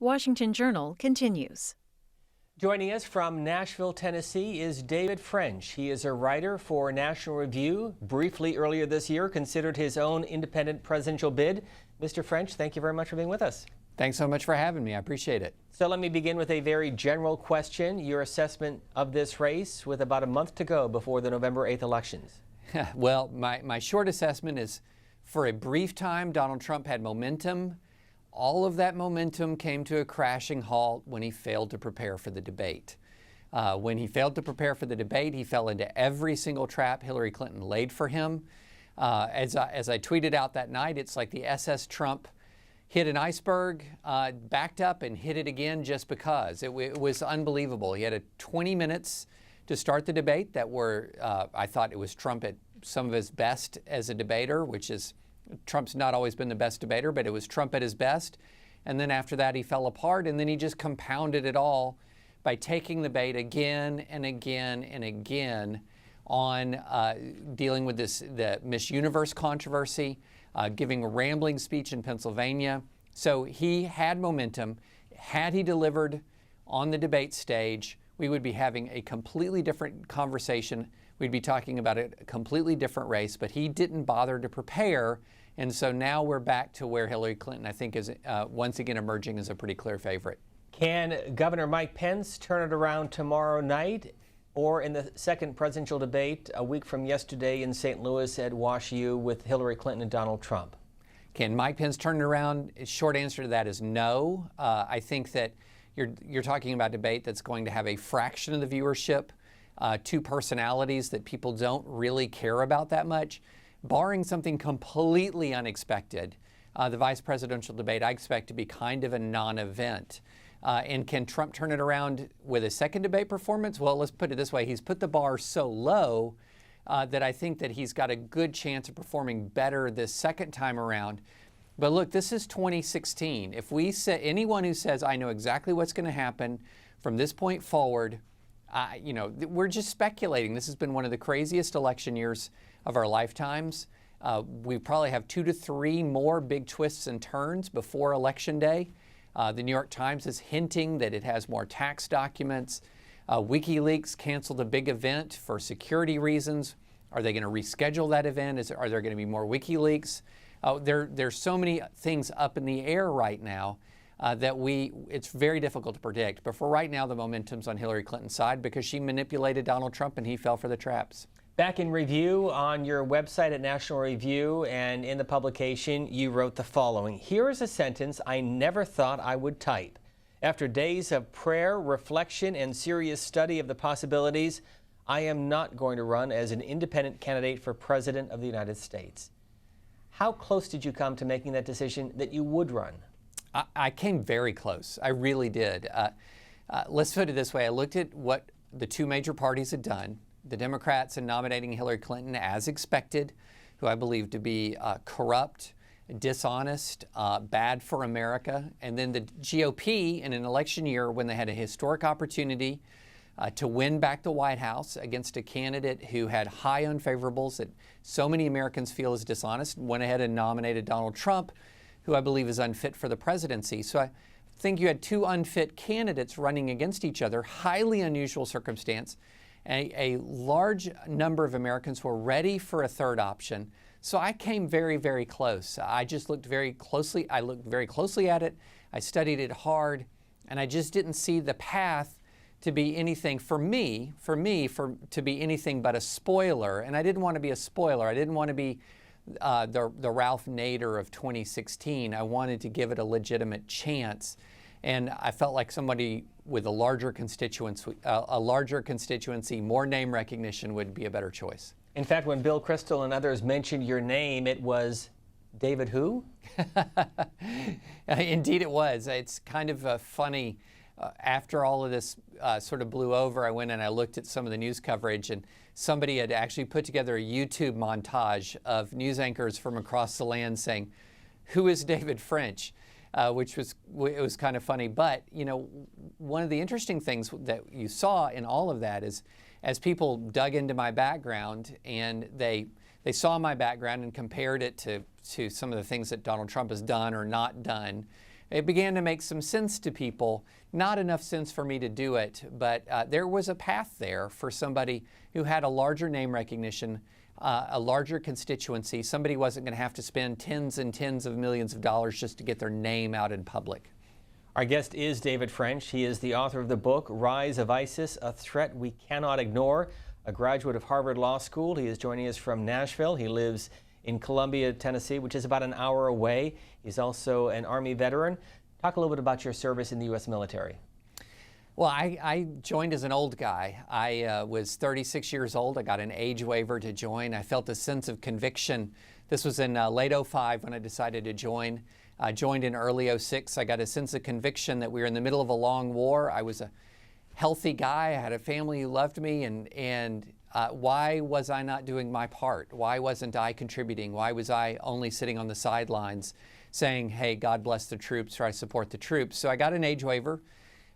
Washington Journal continues. Joining us from Nashville, Tennessee is David French. He is a writer for National Review. Briefly earlier this year, considered his own independent presidential bid. Mr. French, thank you very much for being with us. Thanks so much for having me. I appreciate it. So let me begin with a very general question. Your assessment of this race with about a month to go before the November 8th elections. Well, my short assessment is for a brief time, Donald Trump had momentum. All of that momentum came to a crashing halt when he failed to prepare for the debate. When he failed to prepare for the debate, he fell into every single trap Hillary Clinton laid for him. As I tweeted out that night, it's like the SS Trump hit an iceberg, backed up and hit it again just because. It was unbelievable. He had 20 minutes to start the debate that were, I thought it was Trump at some of his best as a debater, which is Trump's not always been the best debater, but it was Trump at his best. And then after that, he fell apart, and then he just compounded it all by taking the bait again and again and again on dealing with the Miss Universe controversy, giving a rambling speech in Pennsylvania. So he had momentum. Had he delivered on the debate stage, we would be having a completely different conversation. We'd be talking about a completely different race, but he didn't bother to prepare. And so now we're back to where Hillary Clinton, I think, is once again emerging as a pretty clear favorite. Can Governor Mike Pence turn it around tomorrow night or in the second presidential debate a week from yesterday in St. Louis at Wash U with Hillary Clinton and Donald Trump? Can Mike Pence turn it around? Short answer to that is no. I think that you're talking about a debate that's going to have a fraction of the viewership, two personalities that people don't really care about that much. Barring something completely unexpected, the vice presidential debate I expect to be kind of a non-event. And can Trump turn it around with a second debate performance? Well, let's put it this way. He's put the bar so low that I think that he's got a good chance of performing better this second time around. But look, this is 2016. If we say anyone who says, I know exactly what's going to happen from this point forward, we're just speculating. This has been one of the craziest election years of our lifetimes. We probably have 2 to 3 more big twists and turns before Election Day. The New York Times is hinting that it has more tax documents. WikiLeaks canceled a big event for security reasons. Are they going to reschedule that event? Are there going to be more WikiLeaks? There's so many things up in the air right now that it's very difficult to predict. But for right now, the momentum's on Hillary Clinton's side because she manipulated Donald Trump and he fell for the traps. Back in review on your website at National Review and in the publication, you wrote the following. Here is a sentence I never thought I would type. After days of prayer, reflection, and serious study of the possibilities, I am not going to run as an independent candidate for President of the United States. How close did you come to making that decision that you would run? I came very close. I really did. Let's put it this way. I looked at what the two major parties had done. The Democrats in nominating Hillary Clinton as expected, who I believe to be corrupt, dishonest, bad for America. And then the GOP in an election year when they had a historic opportunity to win back the White House against a candidate who had high unfavorables that so many Americans feel is dishonest, went ahead and nominated Donald Trump, who I believe is unfit for the presidency. So I think you had two unfit candidates running against each other, highly unusual circumstance. A large number of Americans were ready for a third option. So I came very, very close. I just looked very closely. I looked very closely at it. I studied it hard, and I just didn't see the path to be anything to be anything but a spoiler. And I didn't want to be a spoiler. I didn't want to be the Ralph Nader of 2016. I wanted to give it a legitimate chance. And I felt like somebody with a larger constituency, more name recognition would be a better choice. In fact, when Bill Kristol and others mentioned your name, it was David who? Indeed it was. It's kind of funny. After all of this sort of blew over, I went and I looked at some of the news coverage, and somebody had actually put together a YouTube montage of news anchors from across the land saying, "Who is David French?" Which was kind of funny. But, one of the interesting things that you saw in all of that is as people dug into my background and they saw my background and compared it to some of the things that Donald Trump has done or not done, it began to make some sense to people. Not enough sense for me to do it, but there was a path there for somebody who had a larger name recognition, a larger constituency. Somebody wasn't going to have to spend tens and tens of millions of dollars just to get their name out in public. Our guest is David French. He is the author of the book, Rise of ISIS, A Threat We Cannot Ignore, a graduate of Harvard Law School. He is joining us from Nashville. He lives in Columbia, Tennessee, which is about an hour away. He's also an Army veteran. Talk a little bit about your service in the U.S. military. Well, I joined as an old guy. I was 36 years old. I got an age waiver to join. I felt a sense of conviction. This was in late '05 when I decided to join. I joined in early '06. I got a sense of conviction that we were in the middle of a long war. I was a healthy guy. I had a family who loved me, and why was I not doing my part? Why wasn't I contributing? Why was I only sitting on the sidelines saying, hey, God bless the troops, or I support the troops? So I got an age waiver,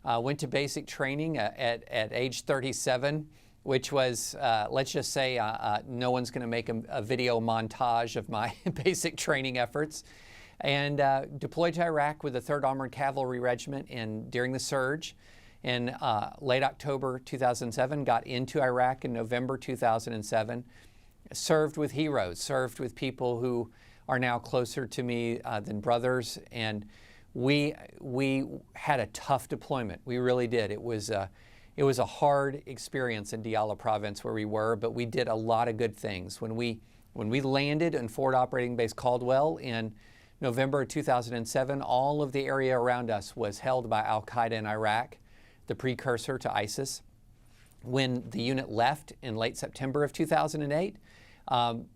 went to basic training at age 37, which was, let's just say, no one's going to make a video montage of my basic training efforts, and deployed to Iraq with the 3rd Armored Cavalry Regiment during the surge. In late October 2007, got into Iraq in November 2007, served with heroes, served with people who are now closer to me than brothers, and we had a tough deployment. We really did. It was a hard experience in Diyala province where we were, but we did a lot of good things. When we landed in Forward Operating Base Caldwell in November 2007, all of the area around us was held by Al-Qaeda in Iraq, the precursor to ISIS. When the unit left in late September of 2008,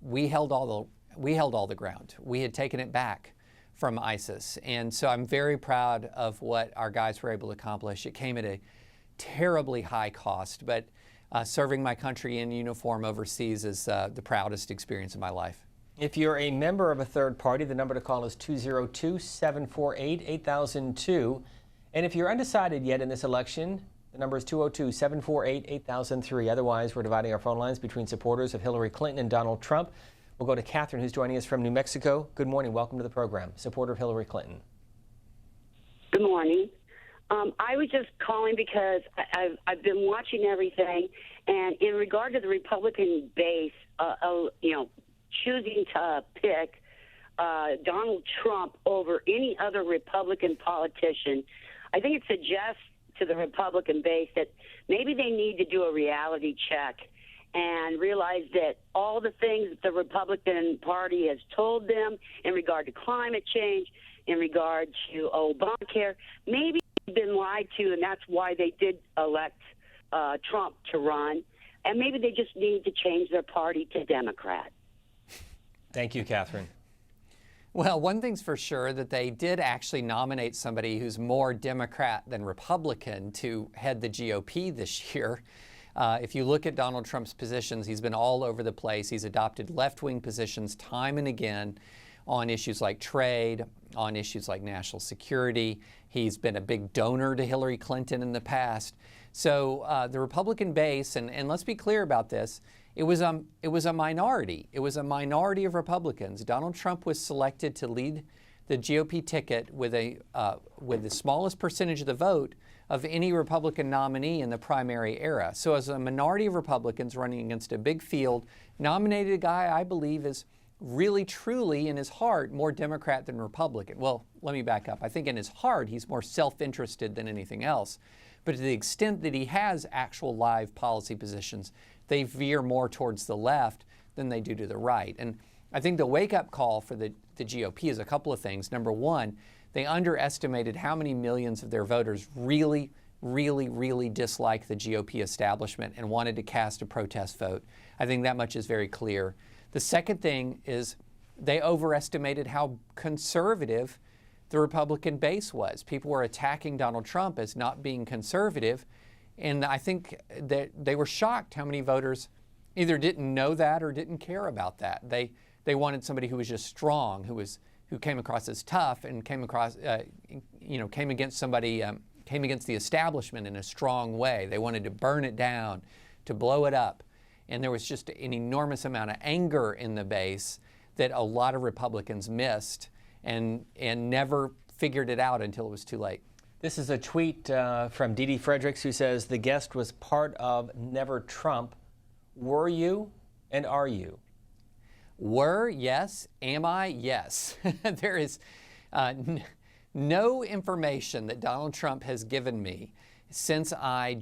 we held all the ground. We had taken it back from ISIS. And so I'm very proud of what our guys were able to accomplish. It came at a terribly high cost, but serving my country in uniform overseas is the proudest experience of my life. If you're a member of a third party, the number to call is 202-748-8002. And if you're undecided yet in this election, the number is 202-748-8003. Otherwise, we're dividing our phone lines between supporters of Hillary Clinton and Donald Trump. We'll go to Catherine, who's joining us from New Mexico. Good morning. Welcome to the program. Supporter of Hillary Clinton. Good morning. I was just calling because I've been watching everything, and in regard to the Republican base, choosing to pick Donald Trump over any other Republican politician, I think it suggests to the Republican base that maybe they need to do a reality check and realize that all the things that the Republican Party has told them in regard to climate change, in regard to Obamacare, maybe they've been lied to, and that's why they did elect Trump to run. And maybe they just need to change their party to Democrat. Thank you, Catherine. Well, one thing's for sure, that they did actually nominate somebody who's more Democrat than Republican to head the GOP this year. If you look at Donald Trump's positions, he's been all over the place. He's adopted left-wing positions time and again on issues like trade, on issues like national security. He's been a big donor to Hillary Clinton in the past. So the Republican base, and let's be clear about this, it was a minority. It was a minority of Republicans. Donald Trump was selected to lead the GOP ticket with the smallest percentage of the vote of any Republican nominee in the primary era. So as a minority of Republicans running against a big field, nominated a guy I believe is really, truly, in his heart, more Democrat than Republican. Well, let me back up. I think in his heart, he's more self-interested than anything else. But to the extent that he has actual live policy positions, they veer more towards the left than they do to the right. And I think the wake-up call for the GOP is a couple of things. Number one, they underestimated how many millions of their voters really, really, really dislike the GOP establishment and wanted to cast a protest vote. I think that much is very clear. The second thing is they overestimated how conservative the Republican base was. People were attacking Donald Trump as not being conservative, and I think that they were shocked how many voters either didn't know that or didn't care about that. They wanted somebody who was just strong, who came across as tough and came against the establishment in a strong way. They wanted to burn it down, to blow it up. And there was just an enormous amount of anger in the base that a lot of Republicans missed and never figured it out until it was too late. This is a tweet from Dee Dee Fredericks, who says the guest was part of Never Trump. Were you and are you? Were, yes. Am I? Yes. There is no information that Donald Trump has given me since I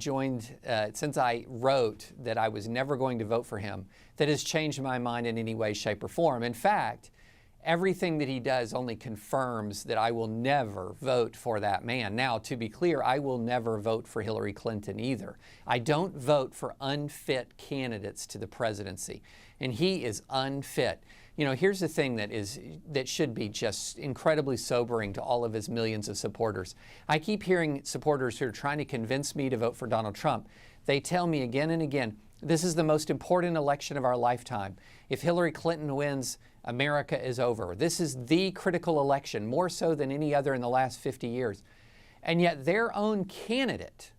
wrote that I was never going to vote for him that has changed my mind in any way, shape, or form. In fact, everything that he does only confirms that I will never vote for that man. Now, to be clear, I will never vote for Hillary Clinton either. I don't vote for unfit candidates to the presidency, and he is unfit. You know, here's the thing that should be just incredibly sobering to all of his millions of supporters. I keep hearing supporters who are trying to convince me to vote for Donald Trump. They tell me again and again, this is the most important election of our lifetime. If Hillary Clinton wins, America is over. This is the critical election, more so than any other in the last 50 years. And yet their own candidate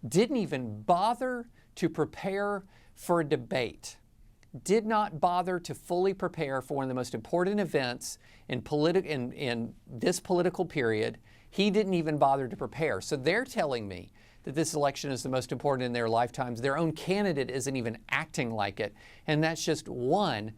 didn't even bother to prepare for a debate, did not bother to fully prepare for one of the most important events in this political period. He didn't even bother to prepare. So they're telling me that this election is the most important in their lifetimes. Their own candidate isn't even acting like it. And that's just one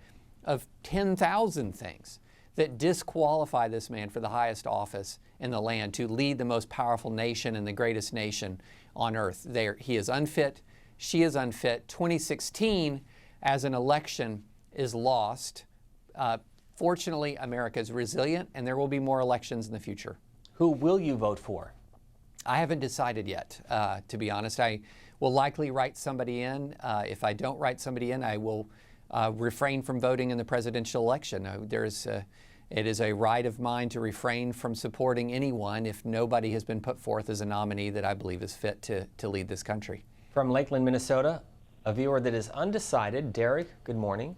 of 10,000 things that disqualify this man for the highest office in the land to lead the most powerful nation and the greatest nation on earth. He is unfit. She is unfit. 2016 as an election is lost. Fortunately, America is resilient, and there will be more elections in the future. Who will you vote for? I haven't decided yet, to be honest. I will likely write somebody in. If I don't write somebody in, I will refrain from voting in the presidential election. It is a right of mine to refrain from supporting anyone if nobody has been put forth as a nominee that I believe is fit to lead this country. From Lakeland, Minnesota, a viewer that is undecided. Derek, good morning.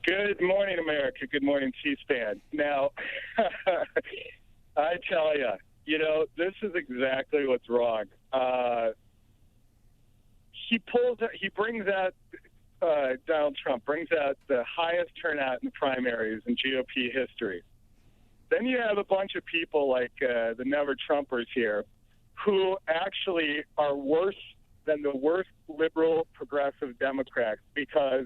Good morning, America. Good morning, C-SPAN. Now, I tell you, this is exactly what's wrong. Donald Trump brings out the highest turnout in the primaries in GOP history. Then you have a bunch of people like the Never Trumpers here who actually are worse than the worst liberal progressive Democrats, because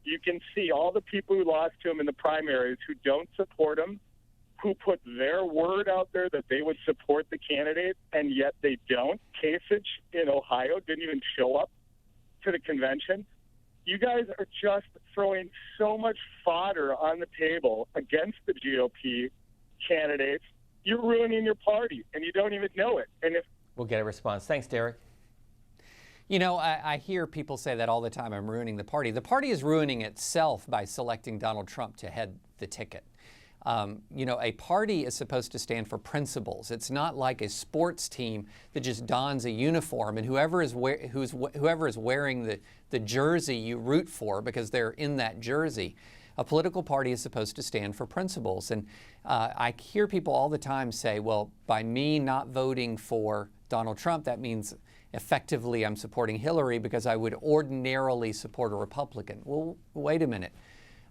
you can see all the people who lost to him in the primaries who don't support him, who put their word out there that they would support the candidate, and yet they don't. Kasich in Ohio didn't even show up to the convention. You guys are just throwing so much fodder on the table against the GOP candidates. You're ruining your party, and you don't even know it. And We'll get a response. Thanks, Derek. You know, I hear people say that all the time, I'm ruining the party. The party is ruining itself by selecting Donald Trump to head the ticket. A party is supposed to stand for principles. It's not like a sports team that just dons a uniform and whoever is wearing the jersey you root for because they're in that jersey. A political party is supposed to stand for principles. And I hear people all the time say, well, by me not voting for Donald Trump, that means effectively I'm supporting Hillary because I would ordinarily support a Republican. Well, wait a minute.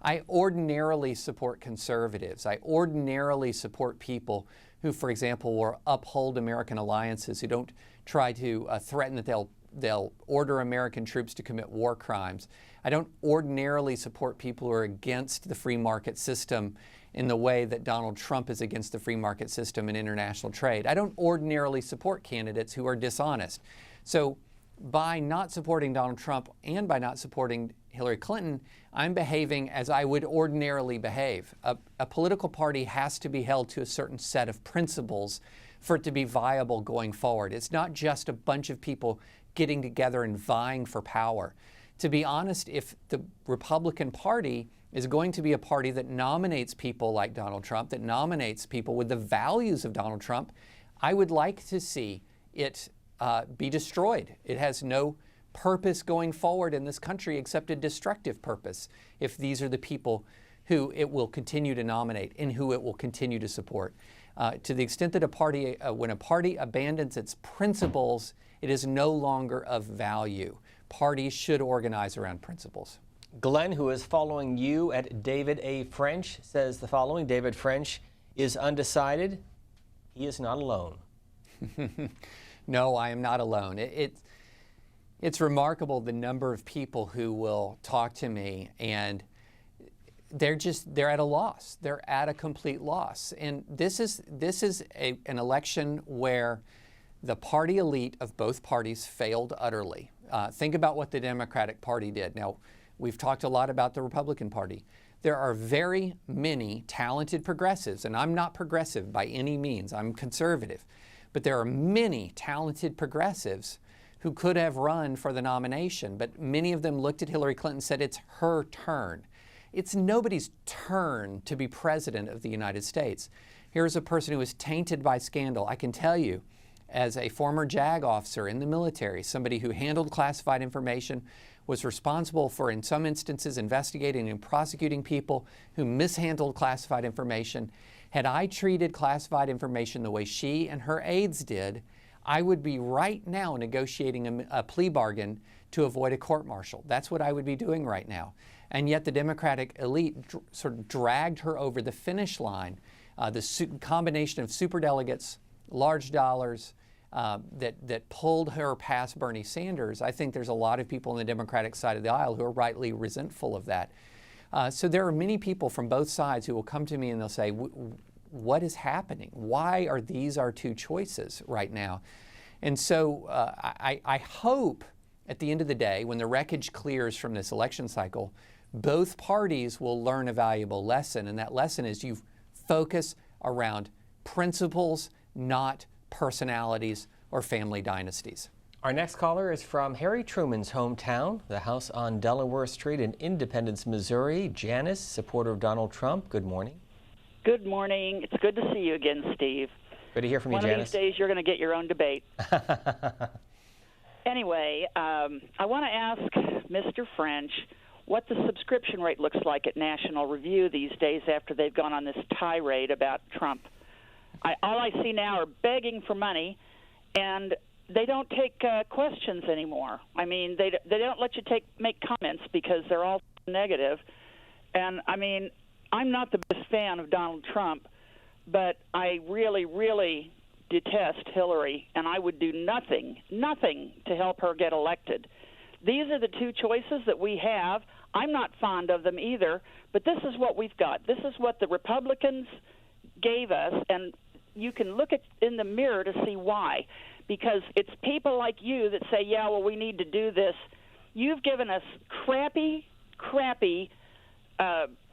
I ordinarily support conservatives. I ordinarily support people who, for example, will uphold American alliances, who don't try to threaten that they'll order American troops to commit war crimes. I don't ordinarily support people who are against the free market system in the way that Donald Trump is against the free market system in international trade. I don't ordinarily support candidates who are dishonest. So by not supporting Donald Trump and by not supporting Hillary Clinton, I'm behaving as I would ordinarily behave. A political party has to be held to a certain set of principles for it to be viable going forward. It's not just a bunch of people getting together and vying for power. To be honest, if the Republican Party is going to be a party that nominates people like Donald Trump, that nominates people with the values of Donald Trump, I would like to see it be destroyed. It has no purpose going forward in this country except a destructive purpose if these are the people who it will continue to nominate and who it will continue to support. To the extent that when a party abandons its principles, it is no longer of value. Parties should organize around principles. Glenn, who is following you at David A. French, says the following. David French is undecided, he is not alone. No, I am not alone. It's remarkable the number of people who will talk to me and they're at a loss. They're at a complete loss. And this is an election where the party elite of both parties failed utterly. Think about what the Democratic Party did. Now, we've talked a lot about the Republican Party. There are very many talented progressives, and I'm not progressive by any means. I'm conservative. But there are many talented progressives who could have run for the nomination, but many of them looked at Hillary Clinton and said, it's her turn. It's nobody's turn to be president of the United States. Here's a person who was tainted by scandal. I can tell you, as a former JAG officer in the military, somebody who handled classified information, was responsible for, in some instances, investigating and prosecuting people who mishandled classified information. Had I treated classified information the way she and her aides did, I would be right now negotiating a plea bargain to avoid a court-martial. That's what I would be doing right now. And yet the Democratic elite sort of dragged her over the finish line. The combination of superdelegates, large dollars, that pulled her past Bernie Sanders. I think there's a lot of people on the Democratic side of the aisle who are rightly resentful of that. So there are many people from both sides who will come to me and they'll say, what is happening? Why are these our two choices right now? And so I hope at the end of the day, when the wreckage clears from this election cycle, both parties will learn a valuable lesson. And that lesson is you focus around principles, not personalities or family dynasties. Our next caller is from Harry Truman's hometown, the house on Delaware Street in Independence, Missouri. Janice, supporter of Donald Trump. Good morning. Good morning. It's good to see you again, Steve. Good to hear from you, One Janice. of these days, you're going to get your own debate. Anyway, I want to ask Mr. French what the subscription rate looks like at National Review these days after they've gone on this tirade about Trump. All I see now are begging for money, and they don't take questions anymore. I mean, they don't let you make comments because they're all negative. And, I mean, I'm not the best fan of Donald Trump, but I really, really detest Hillary, and I would do nothing to help her get elected. These are the two choices that we have. I'm not fond of them either, but this is what we've got. This is what the Republicans gave us, and you can look in the mirror to see why. Because it's people like you that say, yeah, well, we need to do this. You've given us crappy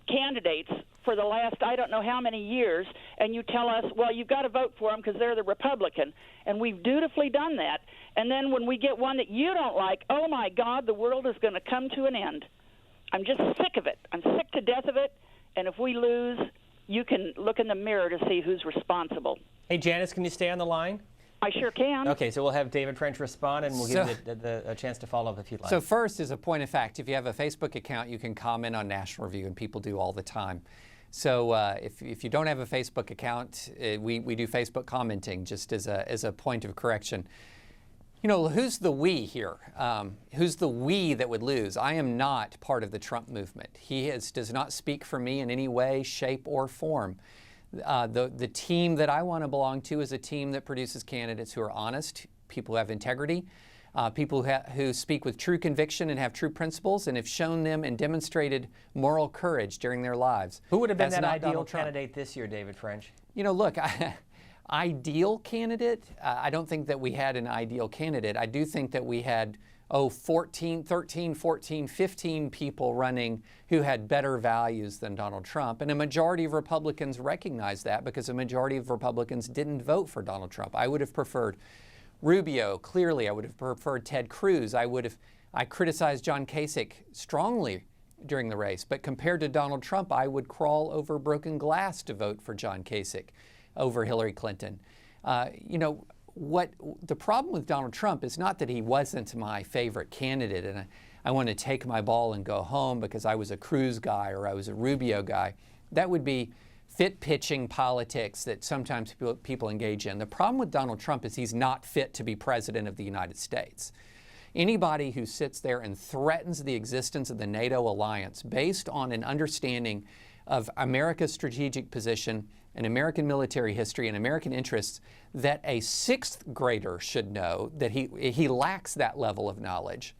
candidates for the last I don't know how many years, and you tell us, well, you've got to vote for them because they're the Republican. And we've dutifully done that. And then when we get one that you don't like, oh, my God, the world is going to come to an end. I'm just sick of it. I'm sick to death of it. And if we lose, you can look in the mirror to see who's responsible. Hey, Janice, can you stay on the line? I sure can. Okay, so we'll have David French respond, and we'll give you a chance to follow up if you'd like. So first, as a point of fact, if you have a Facebook account, you can comment on National Review, and people do all the time. So if you don't have a Facebook account, we do Facebook commenting, just as a point of correction. You know, who's the we here? Who's the we that would lose? I am not part of the Trump movement. He does not speak for me in any way, shape, or form. The team that I want to belong to is a team that produces candidates who are honest, people who have integrity, people who speak with true conviction and have true principles and have shown them and demonstrated moral courage during their lives. Who would have been That's that not ideal Donald Trump. candidate this year, David French? You know, look, ideal candidate, I don't think that we had an ideal candidate. I do think that we had 13, 14, 15 people running who had better values than Donald Trump. And a majority of Republicans recognize that because a majority of Republicans didn't vote for Donald Trump. I would have preferred Rubio, clearly. I would have preferred Ted Cruz. I criticized John Kasich strongly during the race. But compared to Donald Trump, I would crawl over broken glass to vote for John Kasich over Hillary Clinton. You know, what the problem with Donald Trump is not that he wasn't my favorite candidate and I want to take my ball and go home because I was a Cruz guy or I was a Rubio guy. That would be fit pitching politics that sometimes people engage in. The problem with Donald Trump is he's not fit to be president of the United States. Anybody who sits there and threatens the existence of the NATO alliance based on an understanding of America's strategic position and American military history and American interests that a sixth grader should know, that he lacks that level of knowledge,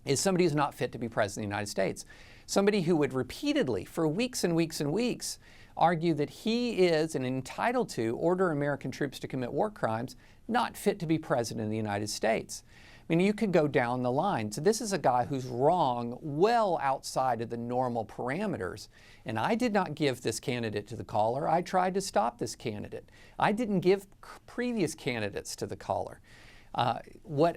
is somebody who's not fit to be president of the United States. Somebody who would repeatedly, for weeks and weeks and weeks, argue that he is and entitled to order American troops to commit war crimes, not fit to be president of the United States. I mean, you could go down the line. So this is a guy who's wrong well outside of the normal parameters. And I did not give this candidate to the caller. I tried to stop this candidate. I didn't give previous candidates to the caller. What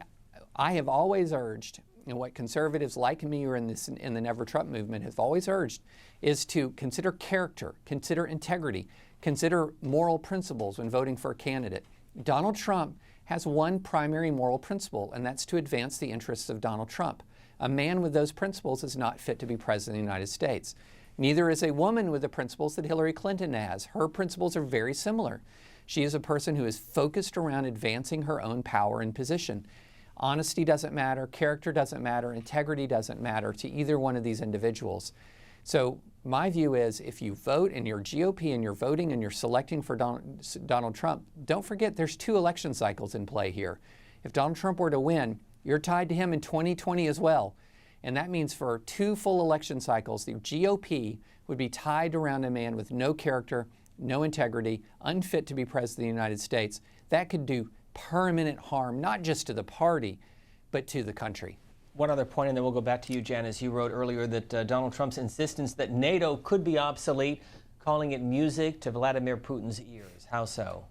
I have always urged, and what conservatives like me or in the Never Trump movement have always urged, is to consider character, consider integrity, consider moral principles when voting for a candidate. Donald Trump has one primary moral principle, and that's to advance the interests of Donald Trump. A man with those principles is not fit to be president of the United States. Neither is a woman with the principles that Hillary Clinton has. Her principles are very similar. She is a person who is focused around advancing her own power and position. Honesty doesn't matter, character doesn't matter, integrity doesn't matter to either one of these individuals. So my view is, if you vote and you're GOP and you're voting and you're selecting for Donald Trump, don't forget there's 2 election cycles in play here. If Donald Trump were to win, you're tied to him in 2020 as well. And that means for 2 full election cycles, the GOP would be tied around a man with no character, no integrity, unfit to be president of the United States. That could do permanent harm, not just to the party, but to the country. One other point, and then we'll go back to you, Janice. You wrote earlier that Donald Trump's insistence that NATO could be obsolete, calling it music to Vladimir Putin's ears. How so?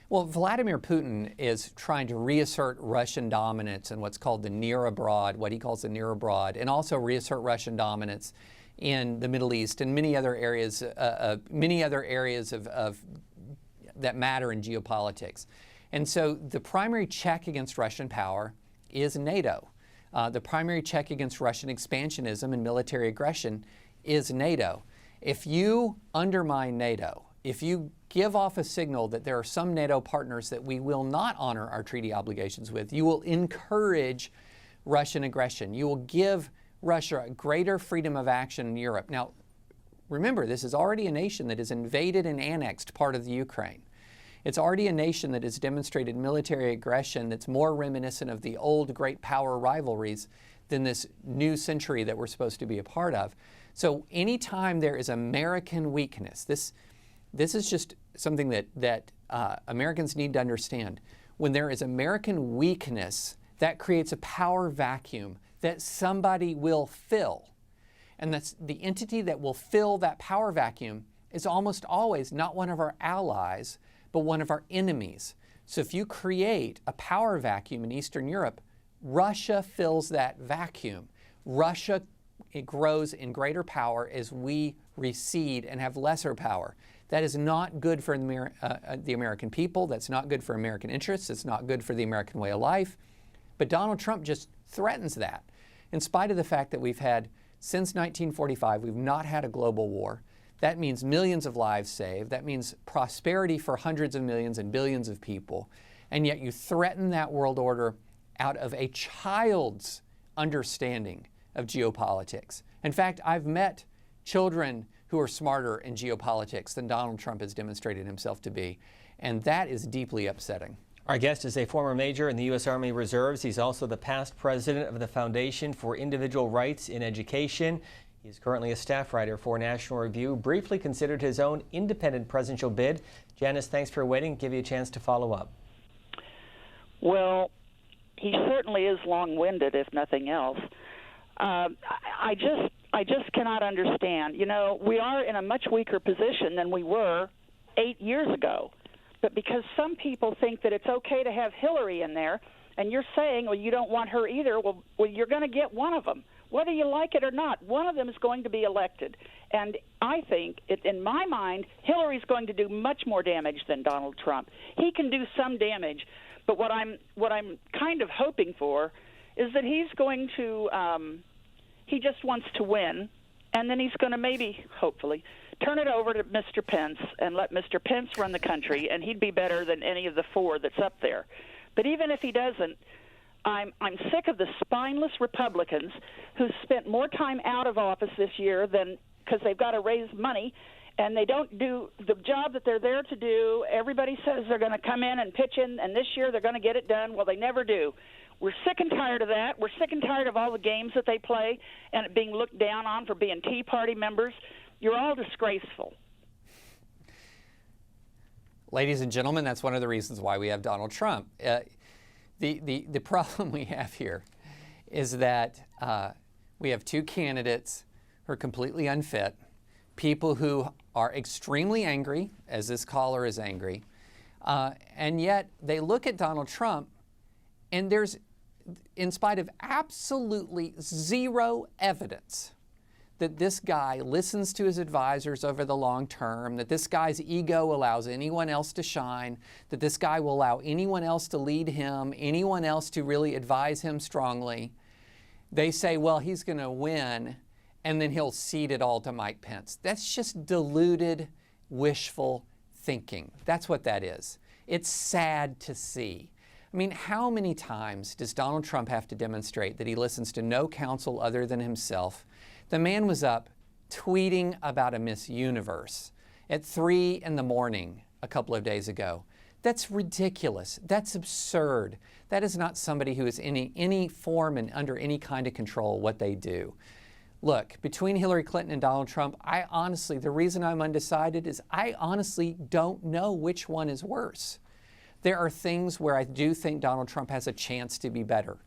Well, Vladimir Putin is trying to reassert Russian dominance in what's called the near abroad, what he calls the near abroad, and also reassert Russian dominance in the Middle East and many other areas of that matter in geopolitics. And so the primary check against Russian power is NATO. The primary check against Russian expansionism and military aggression is NATO. If you undermine NATO, if you give off a signal that there are some NATO partners that we will not honor our treaty obligations with, you will encourage Russian aggression. You will give Russia greater freedom of action in Europe. Now, remember, this is already a nation that has invaded and annexed part of the Ukraine. It's already a nation that has demonstrated military aggression that's more reminiscent of the old great power rivalries than this new century that we're supposed to be a part of. So anytime there is American weakness, this is just something that Americans need to understand. When there is American weakness, that creates a power vacuum that somebody will fill. And that's the entity that will fill that power vacuum is almost always not one of our allies, but one of our enemies. So if you create a power vacuum in Eastern Europe, Russia fills that vacuum. Russia, it grows in greater power as we recede and have lesser power. That is not good for the American people. That's not good for American interests. It's not good for the American way of life. But Donald Trump just threatens that. In spite of the fact that we've had, since 1945, we've not had a global war. That means millions of lives saved. That means prosperity for hundreds of millions and billions of people. And yet you threaten that world order out of a child's understanding of geopolitics. In fact, I've met children who are smarter in geopolitics than Donald Trump has demonstrated himself to be. And that is deeply upsetting. Our guest is a former major in the U.S. Army Reserves. He's also the past president of the Foundation for Individual Rights in Education. He is currently a staff writer for National Review, briefly considered his own independent presidential bid. Janice, thanks for waiting. Give you a chance to follow up. Well, he certainly is long-winded, if nothing else. I just cannot understand. You know, we are in a much weaker position than we were 8 years ago. But because some people think that it's okay to have Hillary in there, and you're saying, well, you don't want her either, well you're going to get one of them. Whether you like it or not, one of them is going to be elected. And I think, in my mind, Hillary's going to do much more damage than Donald Trump. He can do some damage, but what I'm kind of hoping for is that he's going to, he just wants to win, and then he's going to maybe, hopefully, turn it over to Mr. Pence and let Mr. Pence run the country, and he'd be better than any of the 4 that's up there. But even if he doesn't, I'm sick of the spineless Republicans who spent more time out of office this year than because they've got to raise money and they don't do the job that they're there to do. Everybody says they're going to come in and pitch in, and this year they're going to get it done. Well, they never do. We're sick and tired of that. We're sick and tired of all the games that they play and it being looked down on for being Tea Party members. You're all disgraceful. Ladies and gentlemen, that's one of the reasons why we have Donald Trump. The problem we have here is that we have two candidates who are completely unfit, people who are extremely angry, as this caller is angry, and yet they look at Donald Trump, and there's, in spite of absolutely zero evidence that this guy listens to his advisors over the long term, that this guy's ego allows anyone else to shine, that this guy will allow anyone else to lead him, anyone else to really advise him strongly, they say, well, he's going to win, and then he'll cede it all to Mike Pence. That's just deluded, wishful thinking. That's what that is. It's sad to see. I mean, how many times does Donald Trump have to demonstrate that he listens to no counsel other than himself? The man was up tweeting about a Miss Universe at 3 in the morning a couple of days ago. That's ridiculous. That's absurd. That is not somebody who is in any form and under any kind of control what they do. Look, between Hillary Clinton and Donald Trump, the reason I'm undecided is I honestly don't know which one is worse. There are things where I do think Donald Trump has a chance to be better.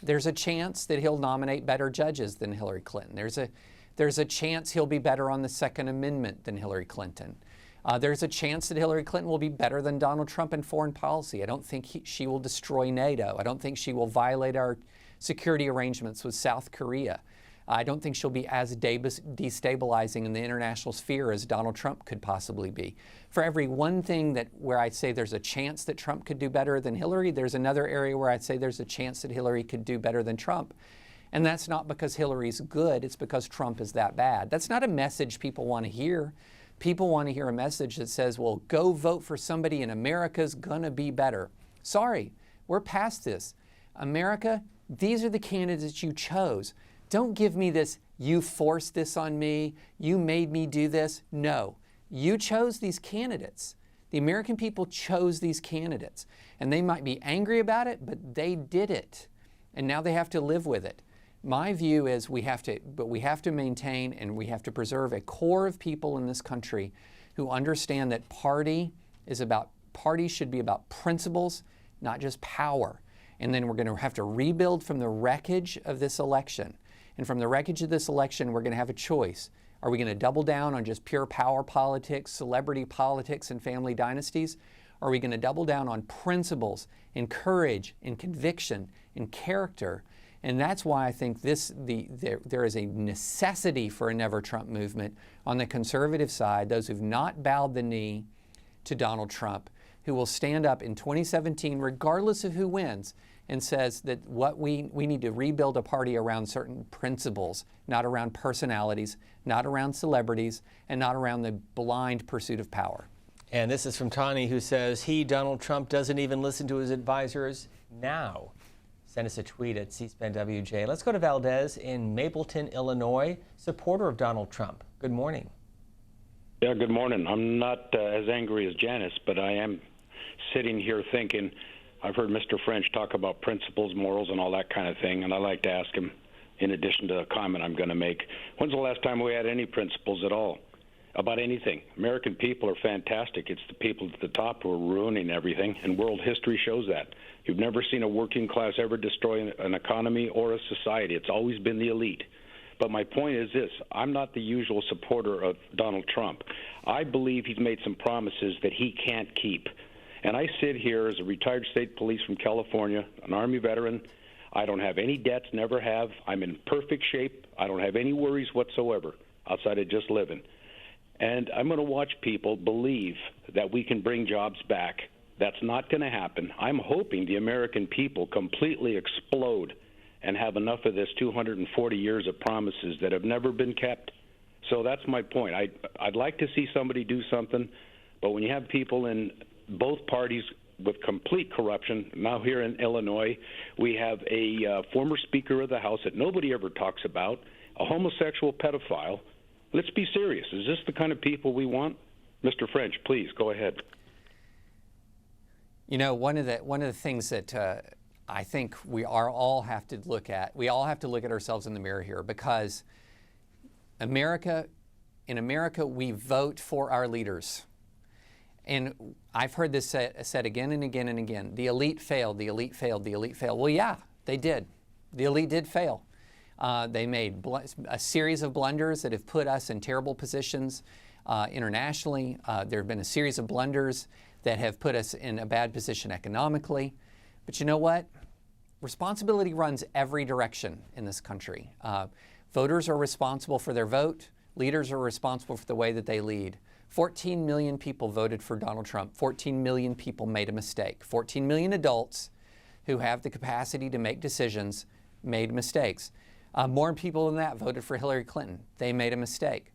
There's a chance that he'll nominate better judges than Hillary Clinton. There's a chance he'll be better on the Second Amendment than Hillary Clinton. There's a chance that Hillary Clinton will be better than Donald Trump in foreign policy. I don't think she will destroy NATO. I don't think she will violate our security arrangements with South Korea. I don't think she'll be as destabilizing in the international sphere as Donald Trump could possibly be. For every one thing where I'd say there's a chance that Trump could do better than Hillary, there's another area where I'd say there's a chance that Hillary could do better than Trump. And that's not because Hillary's good, it's because Trump is that bad. That's not a message people want to hear. People want to hear a message that says, well, go vote for somebody and America's gonna be better. Sorry, we're past this. America, these are the candidates you chose. Don't give me this, you forced this on me, you made me do this. No, you chose these candidates. The American people chose these candidates. And they might be angry about it, but they did it. And now they have to live with it. My view is we have to maintain and we have to preserve a core of people in this country who understand that party should be about principles, not just power. And then we're going to have to rebuild from the wreckage of this election. And from the wreckage of this election, we're going to have a choice. Are we going to double down on just pure power politics, celebrity politics, and family dynasties? Or are we going to double down on principles and courage and conviction and character? And that's why I think there is a necessity for a Never Trump movement on the conservative side, those who've not bowed the knee to Donald Trump, who will stand up in 2017, regardless of who wins, and says that we need to rebuild a party around certain principles, not around personalities, not around celebrities, and not around the blind pursuit of power. And this is from Tani, who says, Donald Trump, doesn't even listen to his advisors now. Send us a tweet at C-SPAN WJ. Let's go to Valdez in Mapleton, Illinois, supporter of Donald Trump. Good morning. Yeah, good morning. I'm not as angry as Janice, but I am sitting here thinking, I've heard Mr. French talk about principles, morals, and all that kind of thing, and I'd like to ask him, in addition to the comment I'm going to make, when's the last time we had any principles at all about anything? American people are fantastic. It's the people at the top who are ruining everything, and world history shows that. You've never seen a working class ever destroy an economy or a society. It's always been the elite. But my point is this. I'm not the usual supporter of Donald Trump. I believe he's made some promises that he can't keep. And I sit here as a retired state police from California, an Army veteran. I don't have any debts, never have. I'm in perfect shape. I don't have any worries whatsoever outside of just living. And I'm going to watch people believe that we can bring jobs back. That's not going to happen. I'm hoping the American people completely explode and have enough of this 240 years of promises that have never been kept. So that's my point. I'd like to see somebody do something, but when you have people in both parties with complete corruption, now here in Illinois, we have a former Speaker of the House that nobody ever talks about, a homosexual pedophile Let's be serious. Is this the kind of people we want? Mr. French, please go ahead. You know, one of the things that I think we all have to look at ourselves in the mirror here, because in America, we vote for our leaders. And I've heard this said again and again and again. The elite failed, the elite failed, the elite failed. Well, yeah, they did. The elite did fail. They made a series of blunders that have put us in terrible positions internationally. There have been a series of blunders that have put us in a bad position economically. But you know what? Responsibility runs every direction in this country. Voters are responsible for their vote. Leaders are responsible for the way that they lead. 14 million people voted for Donald Trump. 14 million people made a mistake. 14 million adults who have the capacity to make decisions made mistakes. More people than that voted for Hillary Clinton. They made a mistake.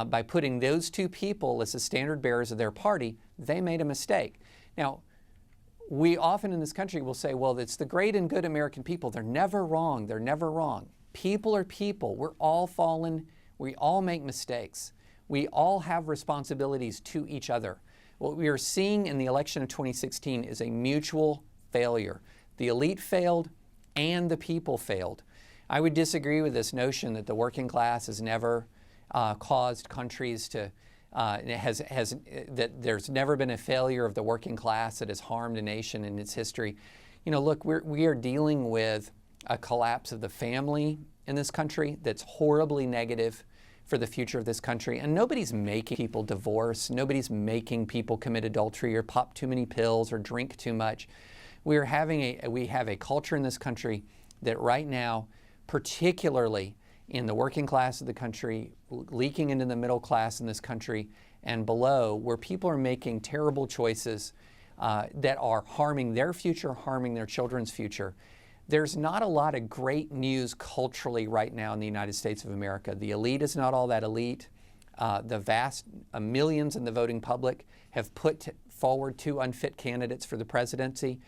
By putting those two people as the standard bearers of their party, they made a mistake. Now, we often in this country will say, well, it's the great and good American people. They're never wrong. They're never wrong. People are people. We're all fallen. We all make mistakes. We all have responsibilities to each other. What we are seeing in the election of 2016 is a mutual failure. The elite failed and the people failed. I would disagree with this notion that the working class has never caused countries to, that there's never been a failure of the working class that has harmed a nation in its history. You know, look, we are dealing with a collapse of the family in this country that's horribly negative for the future of this country. And nobody's making people divorce. Nobody's making people commit adultery or pop too many pills or drink too much. We have a culture in this country that right now, particularly in the working class of the country, leaking into the middle class in this country and below, where people are making terrible choices that are harming their future, harming their children's future. There's not a lot of great news culturally right now in the United States of America. The elite is not all that elite. The vast millions in the voting public have put forward two unfit candidates for the presidency.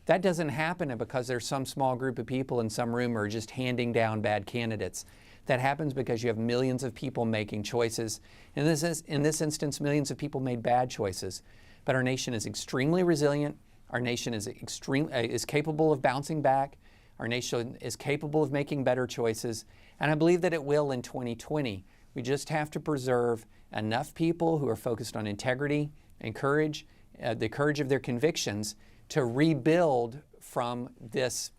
That doesn't happen because there's some small group of people in some room who are just handing down bad candidates. That happens because you have millions of people making choices. In this instance, millions of people made bad choices. But our nation is extremely resilient. Our nation is capable of bouncing back. Our nation is capable of making better choices. And I believe that it will in 2020. We just have to preserve enough people who are focused on integrity and courage, the courage of their convictions, to rebuild from this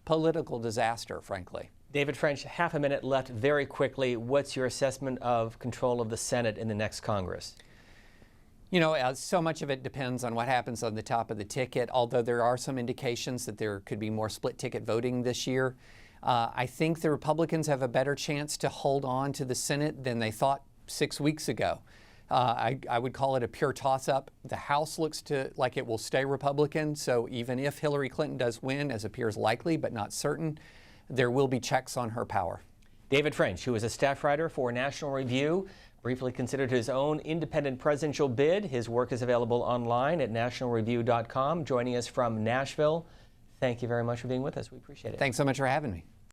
political disaster, frankly. David French, half a minute left very quickly. What's your assessment of control of the Senate in the next Congress? You know, so much of it depends on what happens on the top of the ticket, although there are some indications that there could be more split ticket voting this year. I think the Republicans have a better chance to hold on to the Senate than they thought 6 weeks ago. I would call it a pure toss-up. The House looks like it will stay Republican, so even if Hillary Clinton does win, as appears likely but not certain, there will be checks on her power. David French, who is a staff writer for National Review, briefly considered his own independent presidential bid. His work is available online at nationalreview.com. Joining us from Nashville, thank you very much for being with us. We appreciate it. Thanks so much for having me.